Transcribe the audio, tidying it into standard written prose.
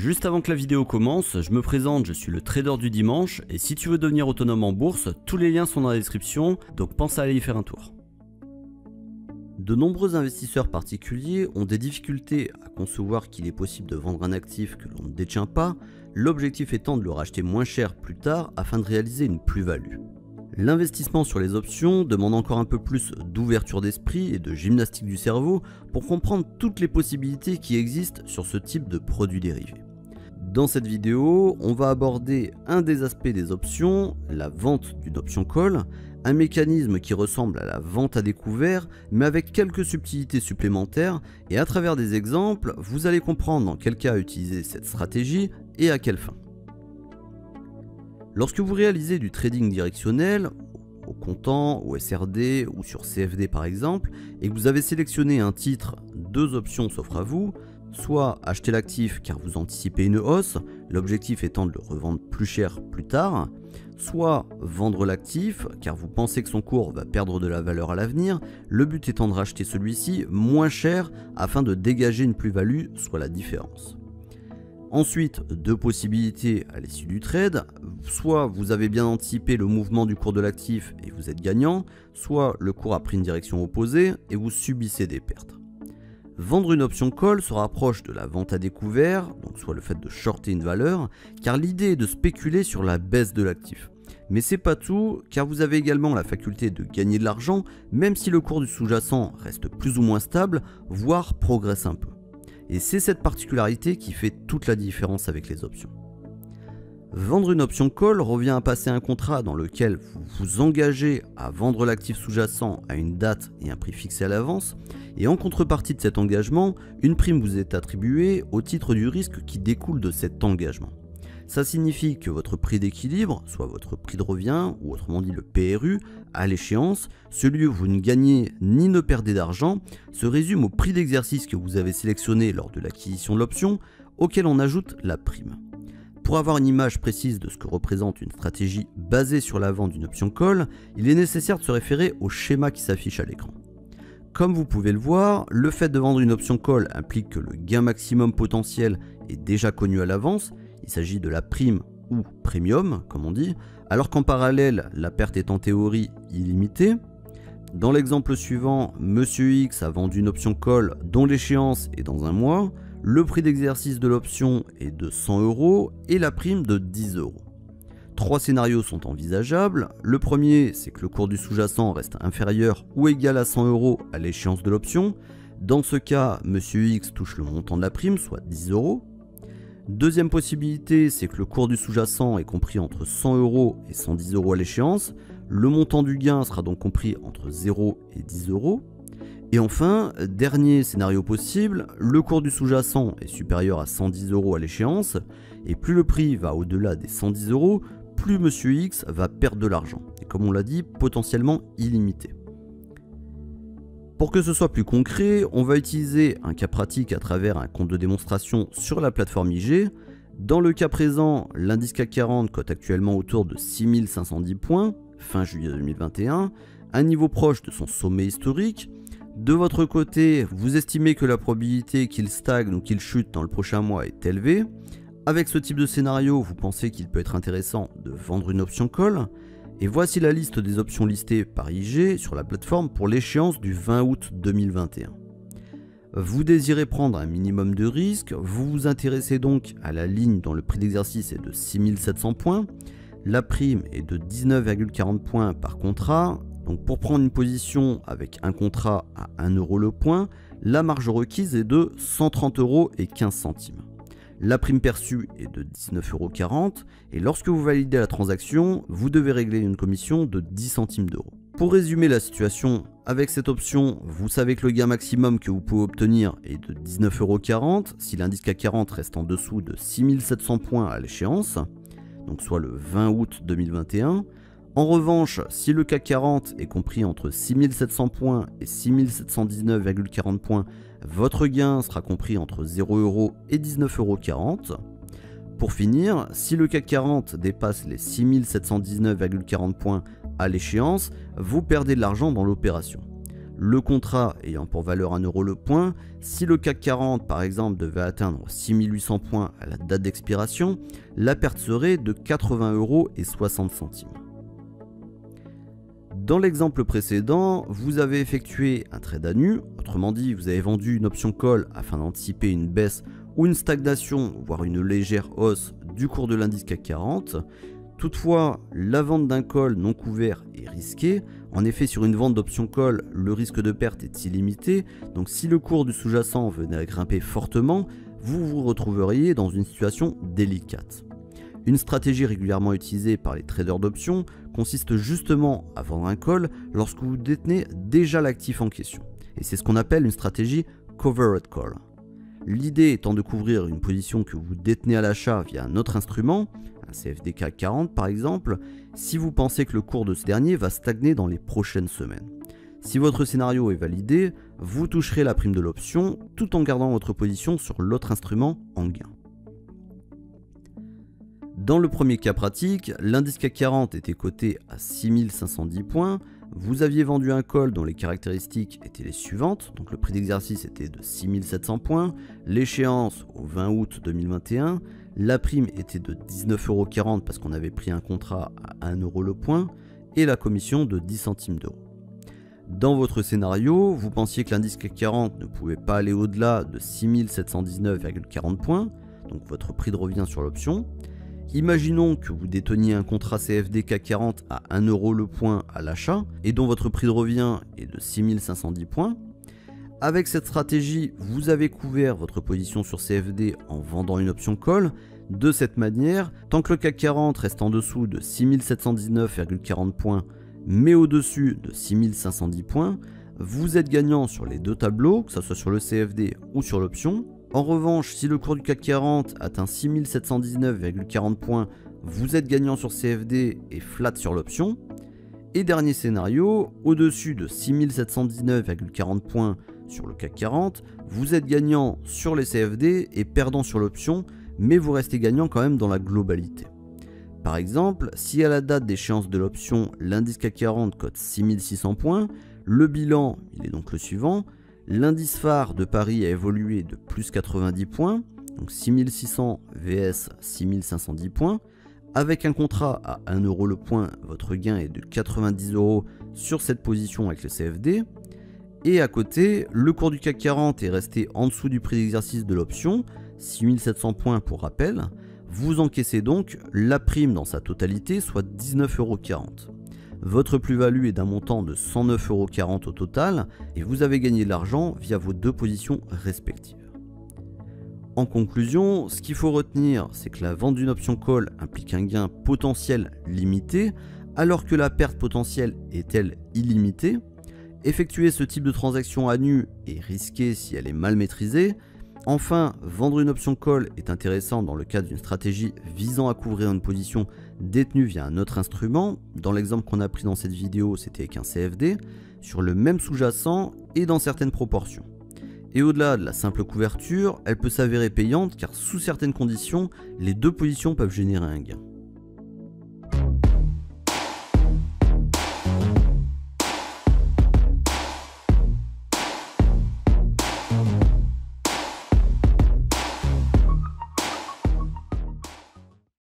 Juste avant que la vidéo commence, je me présente, je suis le trader du dimanche et si tu veux devenir autonome en bourse, tous les liens sont dans la description, donc pense à aller y faire un tour. De nombreux investisseurs particuliers ont des difficultés à concevoir qu'il est possible de vendre un actif que l'on ne détient pas, l'objectif étant de le racheter moins cher plus tard afin de réaliser une plus-value. L'investissement sur les options demande encore un peu plus d'ouverture d'esprit et de gymnastique du cerveau pour comprendre toutes les possibilités qui existent sur ce type de produits dérivés. Dans cette vidéo, on va aborder un des aspects des options, la vente d'une option call, un mécanisme qui ressemble à la vente à découvert mais avec quelques subtilités supplémentaires et à travers des exemples, vous allez comprendre dans quel cas utiliser cette stratégie et à quelle fin. Lorsque vous réalisez du trading directionnel, au comptant, au SRD ou sur CFD par exemple, et que vous avez sélectionné un titre, deux options s'offrent à vous, soit acheter l'actif car vous anticipez une hausse, l'objectif étant de le revendre plus cher plus tard, soit vendre l'actif car vous pensez que son cours va perdre de la valeur à l'avenir, le but étant de racheter celui-ci moins cher afin de dégager une plus-value, soit la différence. Ensuite, deux possibilités à l'issue du trade, soit vous avez bien anticipé le mouvement du cours de l'actif et vous êtes gagnant, soit le cours a pris une direction opposée et vous subissez des pertes. Vendre une option call se rapproche de la vente à découvert, donc soit le fait de shorter une valeur, car l'idée est de spéculer sur la baisse de l'actif. Mais c'est pas tout, car vous avez également la faculté de gagner de l'argent, même si le cours du sous-jacent reste plus ou moins stable, voire progresse un peu. Et c'est cette particularité qui fait toute la différence avec les options. Vendre une option call revient à passer un contrat dans lequel vous vous engagez à vendre l'actif sous-jacent à une date et un prix fixé à l'avance, et en contrepartie de cet engagement, une prime vous est attribuée au titre du risque qui découle de cet engagement. Ça signifie que votre prix d'équilibre, soit votre prix de revient, ou autrement dit le PRU, à l'échéance, celui où vous ne gagnez ni ne perdez d'argent, se résume au prix d'exercice que vous avez sélectionné lors de l'acquisition de l'option, auquel on ajoute la prime. Pour avoir une image précise de ce que représente une stratégie basée sur la vente d'une option call, il est nécessaire de se référer au schéma qui s'affiche à l'écran. Comme vous pouvez le voir, le fait de vendre une option call implique que le gain maximum potentiel est déjà connu à l'avance, il s'agit de la prime ou premium, comme on dit, alors qu'en parallèle, la perte est en théorie illimitée. Dans l'exemple suivant, Monsieur X a vendu une option call dont l'échéance est dans un mois, le prix d'exercice de l'option est de 100 € et la prime de 10 €. Trois scénarios sont envisageables. Le premier, c'est que le cours du sous-jacent reste inférieur ou égal à 100 € à l'échéance de l'option. Dans ce cas, Monsieur X touche le montant de la prime, soit 10 €. Deuxième possibilité, c'est que le cours du sous-jacent est compris entre 100 € et 110 € à l'échéance. Le montant du gain sera donc compris entre 0 et 10 €. Et enfin, dernier scénario possible, le cours du sous-jacent est supérieur à 110 € à l'échéance, et plus le prix va au-delà des 110 €, plus Monsieur X va perdre de l'argent, et comme on l'a dit, potentiellement illimité. Pour que ce soit plus concret, on va utiliser un cas pratique à travers un compte de démonstration sur la plateforme IG. Dans le cas présent, l'indice CAC 40 cote actuellement autour de 6510 points, fin juillet 2021, un niveau proche de son sommet historique. De votre côté, vous estimez que la probabilité qu'il stagne ou qu'il chute dans le prochain mois est élevée. Avec ce type de scénario, vous pensez qu'il peut être intéressant de vendre une option call. Et voici la liste des options listées par IG sur la plateforme pour l'échéance du 20 août 2021. Vous désirez prendre un minimum de risque, vous vous intéressez donc à la ligne dont le prix d'exercice est de 6700 points, la prime est de 19,40 points par contrat, donc pour prendre une position avec un contrat à 1 € le point, la marge requise est de 130 € et 15 centimes. La prime perçue est de 19,40 € et lorsque vous validez la transaction, vous devez régler une commission de 10 centimes d'euros. Pour résumer la situation, avec cette option, vous savez que le gain maximum que vous pouvez obtenir est de 19,40 € si l'indice CAC 40 reste en dessous de 6700 points à l'échéance, donc soit le 20 août 2021. En revanche, si le CAC 40 est compris entre 6700 points et 6719,40 points, votre gain sera compris entre 0 € et 19,40 €. Pour finir, si le CAC 40 dépasse les 6719,40 points à l'échéance, vous perdez de l'argent dans l'opération. le contrat ayant pour valeur 1 euro le point, si le CAC 40 par exemple devait atteindre 6800 points à la date d'expiration, la perte serait de 80,60 €. Dans l'exemple précédent, vous avez effectué un trade à nu, autrement dit vous avez vendu une option call afin d'anticiper une baisse ou une stagnation, voire une légère hausse du cours de l'indice CAC 40. Toutefois, la vente d'un call non couvert est risquée. En effet, sur une vente d'option call, le risque de perte est illimité. Donc si le cours du sous-jacent venait à grimper fortement, vous vous retrouveriez dans une situation délicate. Une stratégie régulièrement utilisée par les traders d'options consiste justement à vendre un call lorsque vous détenez déjà l'actif en question. Et c'est ce qu'on appelle une stratégie covered call. L'idée étant de couvrir une position que vous détenez à l'achat via un autre instrument, un CFD CAC 40 par exemple, si vous pensez que le cours de ce dernier va stagner dans les prochaines semaines. Si votre scénario est validé, vous toucherez la prime de l'option tout en gardant votre position sur l'autre instrument en gain. Dans le premier cas pratique, l'indice CAC 40 était coté à 6510 points, vous aviez vendu un call dont les caractéristiques étaient les suivantes, donc le prix d'exercice était de 6700 points, l'échéance au 20 août 2021, la prime était de 19,40 € parce qu'on avait pris un contrat à 1 € le point, et la commission de 10 centimes d'euros. Dans votre scénario, vous pensiez que l'indice CAC 40 ne pouvait pas aller au-delà de 6719,40 points, donc votre prix de revient sur l'option. Imaginons que vous déteniez un contrat CFD CAC 40 à 1 € le point à l'achat et dont votre prix de revient est de 6510 points. Avec cette stratégie, vous avez couvert votre position sur CFD en vendant une option call. De cette manière, tant que le CAC 40 reste en dessous de 6719,40 points mais au-dessus de 6510 points, vous êtes gagnant sur les deux tableaux, que ce soit sur le CFD ou sur l'option. En revanche, si le cours du CAC 40 atteint 6719,40 points, vous êtes gagnant sur CFD et flat sur l'option. Et dernier scénario, au-dessus de 6719,40 points sur le CAC 40, vous êtes gagnant sur les CFD et perdant sur l'option, mais vous restez gagnant quand même dans la globalité. Par exemple, si à la date d'échéance de l'option, l'indice CAC 40 cote 6600 points, le bilan, il est donc le suivant. L'indice phare de Paris a évolué de plus 90 points, donc 6600 vs 6510 points. Avec un contrat à 1 € le point, votre gain est de 90 € sur cette position avec le CFD. Et à côté, le cours du CAC 40 est resté en dessous du prix d'exercice de l'option, 6700 points pour rappel. Vous encaissez donc la prime dans sa totalité, soit 19,40 €. Votre plus-value est d'un montant de 109,40 € au total et vous avez gagné de l'argent via vos deux positions respectives. En conclusion, ce qu'il faut retenir, c'est que la vente d'une option call implique un gain potentiel limité, alors que la perte potentielle est elle illimitée. Effectuer ce type de transaction à nu est risqué si elle est mal maîtrisée. Enfin, vendre une option call est intéressant dans le cadre d'une stratégie visant à couvrir une position détenue via un autre instrument. Dans l'exemple qu'on a pris dans cette vidéo, c'était avec un CFD, sur le même sous-jacent et dans certaines proportions. Et au-delà de la simple couverture, elle peut s'avérer payante car sous certaines conditions, les deux positions peuvent générer un gain.